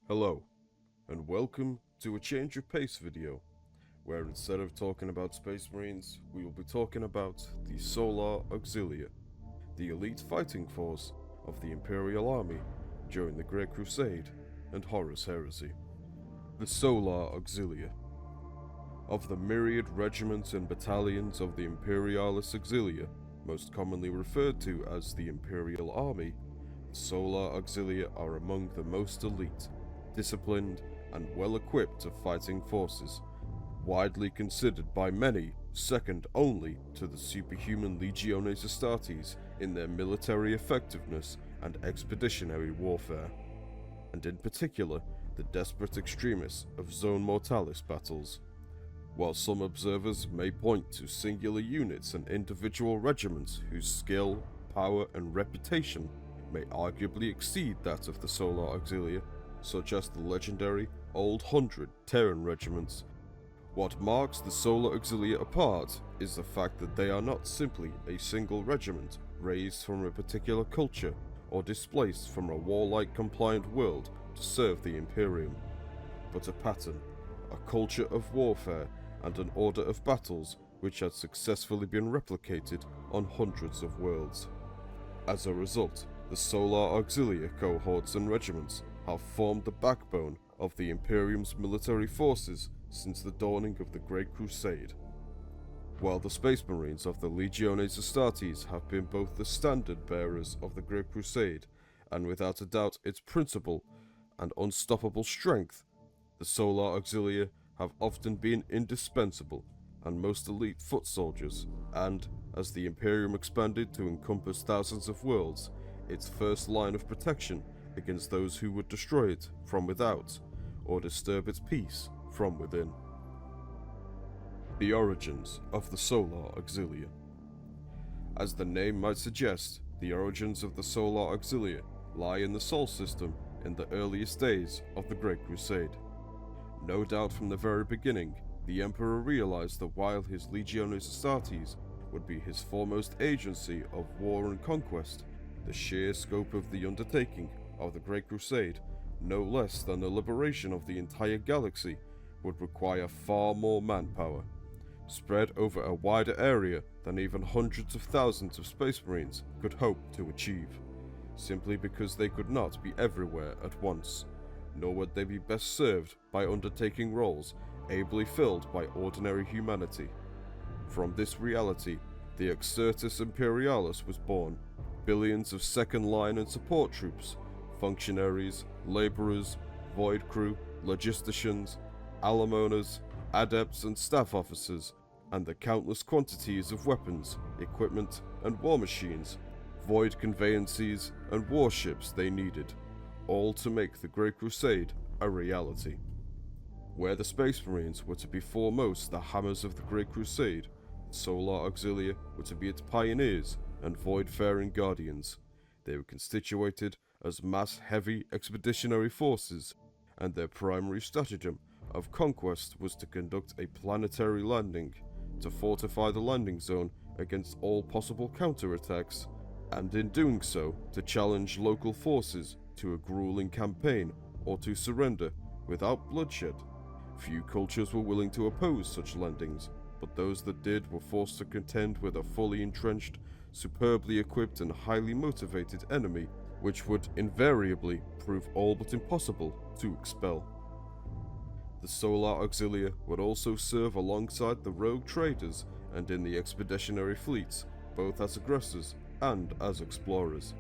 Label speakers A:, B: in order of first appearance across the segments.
A: Hello, and welcome to a change of pace video, where instead of talking about Space Marines, we will be talking about the Solar Auxilia, the elite fighting force of the Imperial Army during the Great Crusade and Horus Heresy. The Solar Auxilia. Of the myriad regiments and battalions of the Imperialis Auxilia, most commonly referred to as the Imperial Army, the Solar Auxilia are among the most elite, disciplined, and well-equipped of fighting forces, widely considered by many second only to the superhuman Legiones Astartes in their military effectiveness and expeditionary warfare, and in particular the desperate extremists of Zone Mortalis battles. While some observers may point to singular units and individual regiments whose skill, power, and reputation may arguably exceed that of the Solar Auxilia, such as the legendary Old Hundred Terran regiments, what marks the Solar Auxilia apart is the fact that they are not simply a single regiment raised from a particular culture or displaced from a warlike compliant world to serve the Imperium, but a pattern, a culture of warfare, and an order of battles which had successfully been replicated on hundreds of worlds. As a result, the Solar Auxilia cohorts and regiments have formed the backbone of the Imperium's military forces since the dawning of the Great Crusade. While the Space Marines of the Legiones Astartes have been both the standard bearers of the Great Crusade and without a doubt its principal and unstoppable strength, the Solar Auxilia have often been indispensable and most elite foot soldiers, and, as the Imperium expanded to encompass thousands of worlds, its first line of protection against those who would destroy it from without, or disturb its peace from within. The origins of the Solar Auxilia. As the name might suggest, the origins of the Solar Auxilia lie in the Sol system in the earliest days of the Great Crusade. No doubt from the very beginning, the Emperor realized that while his Legiones Astartes would be his foremost agency of war and conquest, the sheer scope of the undertaking of the Great Crusade, no less than the liberation of the entire galaxy, would require far more manpower, spread over a wider area than even hundreds of thousands of Space Marines could hope to achieve, simply because they could not be everywhere at once, nor would they be best served by undertaking roles ably filled by ordinary humanity. From this reality, the Exertus Imperialis was born. Billions of second line and support troops, functionaries, laborers, void crew, logisticians, alamonas, adepts and staff officers, and the countless quantities of weapons, equipment, and war machines, void conveyances, and warships they needed, all to make the Great Crusade a reality. Where the Space Marines were to be foremost the hammers of the Great Crusade, the Solar Auxilia were to be its pioneers and void-faring guardians. They were constituted as mass-heavy expeditionary forces, and their primary stratagem of conquest was to conduct a planetary landing, to fortify the landing zone against all possible counterattacks, and in doing so to challenge local forces to a grueling campaign or to surrender without bloodshed. Few cultures were willing to oppose such landings, but those that did were forced to contend with a fully entrenched, superbly equipped and highly motivated enemy, which would invariably prove all but impossible to expel. The Solar Auxilia would also serve alongside the rogue traders and in the expeditionary fleets, both as aggressors and as explorers,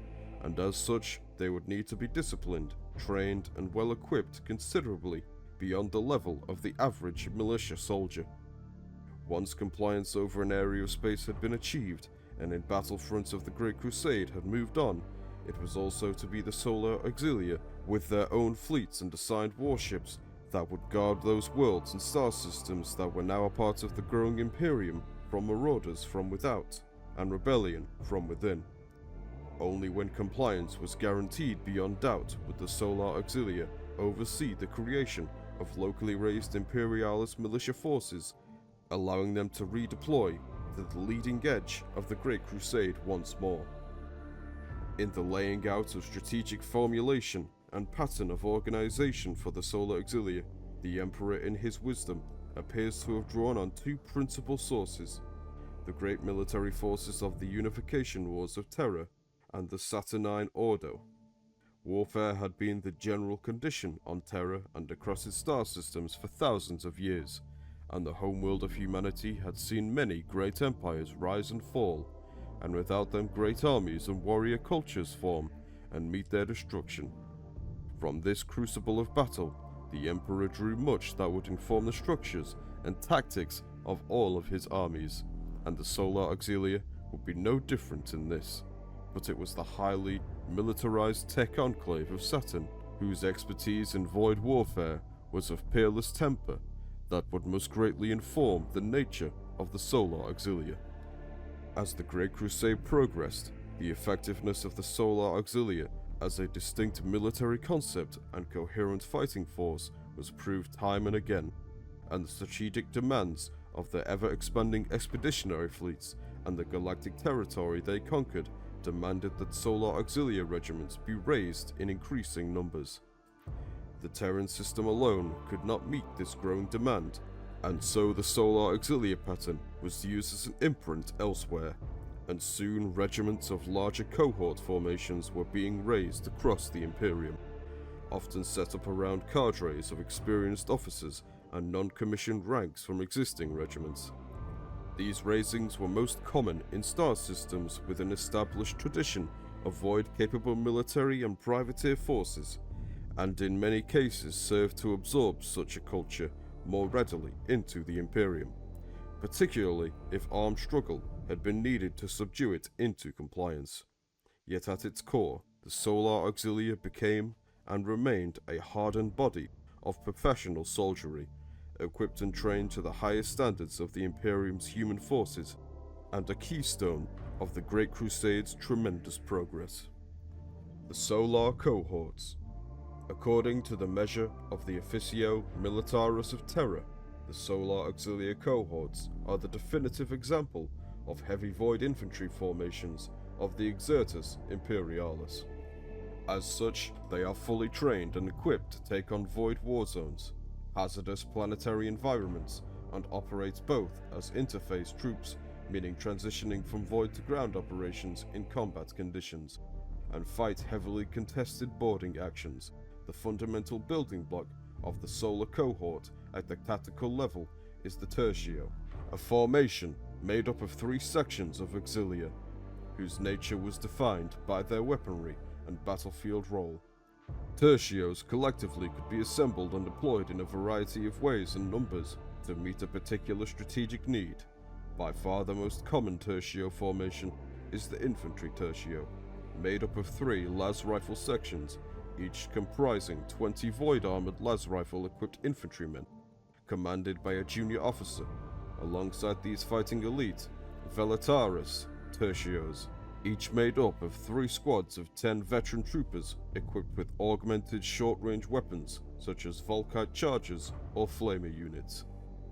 A: and as such they would need to be disciplined, trained, and well equipped considerably beyond the level of the average militia soldier. Once compliance over an area of space had been achieved, and in battlefronts of the Great Crusade had moved on, it was also to be the Solar Auxilia, with their own fleets and assigned warships, that would guard those worlds and star systems that were now a part of the growing Imperium from marauders from without, and rebellion from within. Only when compliance was guaranteed beyond doubt would the Solar Auxilia oversee the creation of locally raised Imperialis militia forces, allowing them to redeploy to the leading edge of the Great Crusade once more. In the laying out of strategic formulation and pattern of organization for the Solar Auxilia, the Emperor in his wisdom appears to have drawn on two principal sources: the great military forces of the Unification Wars of Terra and the Saturnine Ordo. Warfare had been the general condition on Terra and across its star systems for thousands of years, and the homeworld of humanity had seen many great empires rise and fall, and without them great armies and warrior cultures form and meet their destruction. From this crucible of battle, the Emperor drew much that would inform the structures and tactics of all of his armies, and the Solar Auxilia would be no different in this. But it was the highly militarized tech enclave of Saturn, whose expertise in void warfare was of peerless temper, that would most greatly inform the nature of the Solar Auxilia. As the Great Crusade progressed, the effectiveness of the Solar Auxilia as a distinct military concept and coherent fighting force was proved time and again, and the strategic demands of the ever-expanding expeditionary fleets and the galactic territory they conquered demanded that Solar Auxilia regiments be raised in increasing numbers. The Terran system alone could not meet this growing demand, and so the Solar Auxilia pattern was used as an imprint elsewhere, and soon regiments of larger cohort formations were being raised across the Imperium, often set up around cadres of experienced officers and non-commissioned ranks from existing regiments. These raisings were most common in star systems with an established tradition of void-capable military and privateer forces, and in many cases served to absorb such a culture more readily into the Imperium, particularly if armed struggle had been needed to subdue it into compliance. Yet at its core, the Solar Auxilia became and remained a hardened body of professional soldiery, equipped and trained to the highest standards of the Imperium's human forces, and a keystone of the Great Crusade's tremendous progress. The Solar Cohorts. According to the measure of the Officio Militaris of Terra, the Solar Auxilia cohorts are the definitive example of heavy void infantry formations of the Exertus Imperialis. As such, they are fully trained and equipped to take on void war zones, hazardous planetary environments, and operate both as interface troops, meaning transitioning from void to ground operations in combat conditions, and fight heavily contested boarding actions. The fundamental building block of the Solar Cohort at the tactical level is the Tertio, a formation made up of 3 sections of Auxilia, whose nature was defined by their weaponry and battlefield role. Tertios collectively could be assembled and deployed in a variety of ways and numbers to meet a particular strategic need. By far the most common Tertio formation is the Infantry Tertio, made up of 3 las rifle sections, each comprising 20 void-armored las rifle-equipped infantrymen, commanded by a junior officer. Alongside these fighting elite, Veletaris Tertios, each made up of 3 squads of 10 veteran troopers equipped with augmented short-range weapons such as Volkite chargers or flamer units,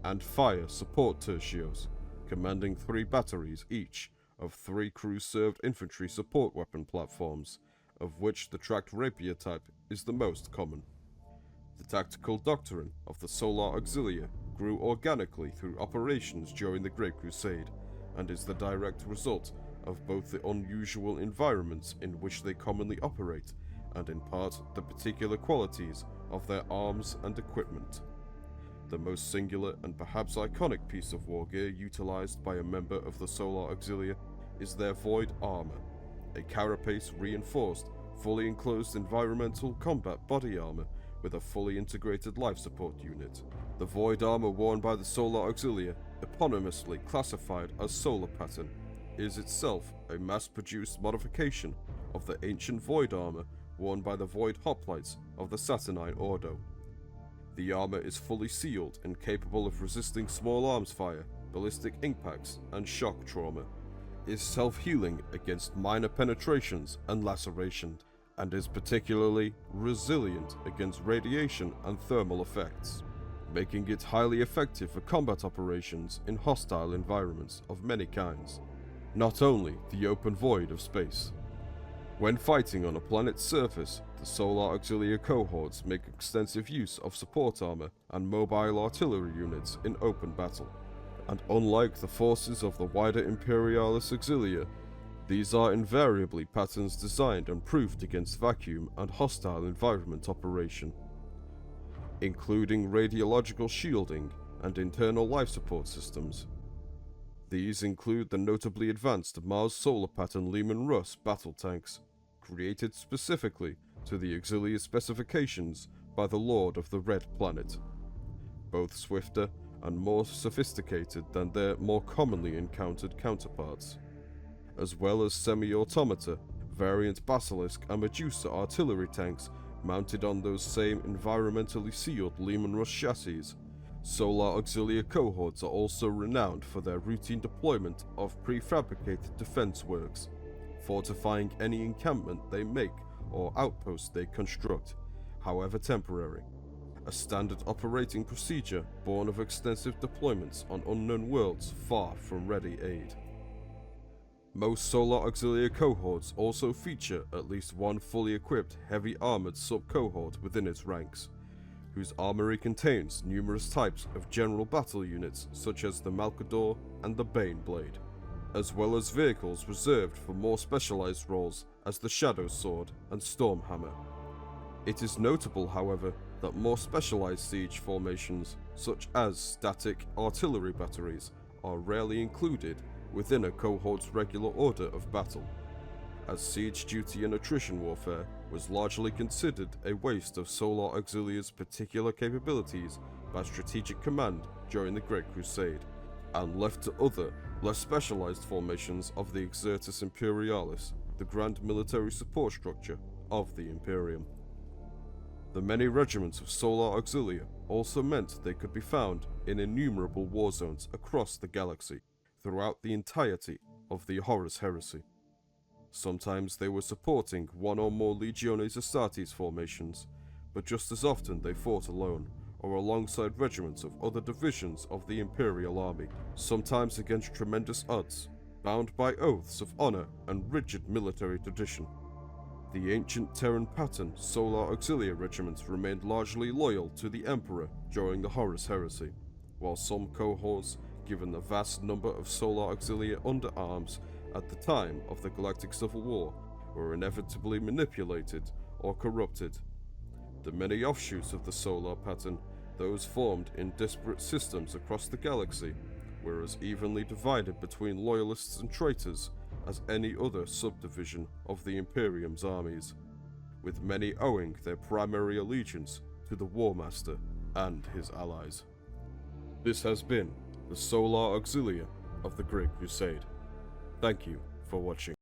A: and fire support tertios, commanding 3 batteries each of 3 crew-served infantry support weapon platforms, of which the tracked rapier type is the most common. The tactical doctrine of the Solar Auxilia grew organically through operations during the Great Crusade, and is the direct result of both the unusual environments in which they commonly operate, and in part the particular qualities of their arms and equipment. The most singular and perhaps iconic piece of war gear utilized by a member of the Solar Auxilia is their Void Armor, a carapace-reinforced, fully enclosed environmental combat body armor with a fully integrated life support unit. The Void Armor worn by the Solar Auxilia, eponymously classified as Solar Pattern, is itself a mass-produced modification of the ancient Void Armor worn by the Void Hoplites of the Saturnine Ordo. The armor is fully sealed and capable of resisting small arms fire, ballistic impacts, and shock trauma, is self-healing against minor penetrations and laceration, and is particularly resilient against radiation and thermal effects, making it highly effective for combat operations in hostile environments of many kinds, not only the open void of space. When fighting on a planet's surface, The Solar Auxilia cohorts make extensive use of support armor and mobile artillery units in open battle. And unlike the forces of the wider Imperialis Auxilia, these are invariably patterns designed and proofed against vacuum and hostile environment operation, including radiological shielding and internal life support systems. These include the notably advanced Mars Solar Pattern Lehman Russ battle tanks, created specifically to the Auxilia specifications by the Lord of the Red Planet, both swifter and more sophisticated than their more commonly encountered counterparts, as well as semi-automata, variant Basilisk and Medusa artillery tanks mounted on those same environmentally sealed Lehman Russ chassis. Solar Auxilia cohorts are also renowned for their routine deployment of prefabricated defense works, fortifying any encampment they make or outpost they construct, however temporary. A standard operating procedure born of extensive deployments on unknown worlds far from ready aid. Most Solar Auxilia cohorts also feature at least one fully equipped heavy armored sub-cohort within its ranks, whose armory contains numerous types of general battle units such as the Malcador and the Baneblade, as well as vehicles reserved for more specialized roles as the Shadow Sword and Stormhammer. It is notable, however, that more specialized siege formations, such as static artillery batteries, are rarely included within a cohort's regular order of battle, as siege duty and attrition warfare was largely considered a waste of Solar Auxilia's particular capabilities by Strategic Command during the Great Crusade, and left to other, less specialized formations of the Exertus Imperialis, the grand military support structure of the Imperium. The many regiments of Solar Auxilia also meant they could be found in innumerable war zones across the galaxy, throughout the entirety of the Horus Heresy. Sometimes they were supporting one or more Legiones Astartes formations, but just as often they fought alone, or alongside regiments of other divisions of the Imperial Army, sometimes against tremendous odds, bound by oaths of honor and rigid military tradition. The ancient Terran pattern Solar Auxilia regiments remained largely loyal to the Emperor during the Horus Heresy, while some cohorts, given the vast number of Solar Auxilia under arms at the time of the Galactic Civil War, were inevitably manipulated or corrupted. The many offshoots of the Solar pattern, those formed in disparate systems across the galaxy, were as evenly divided between loyalists and traitors as any other subdivision of the Imperium's armies, with many owing their primary allegiance to the War Master and his allies. This has been the Solar Auxilia of the Great Crusade. Thank you for watching.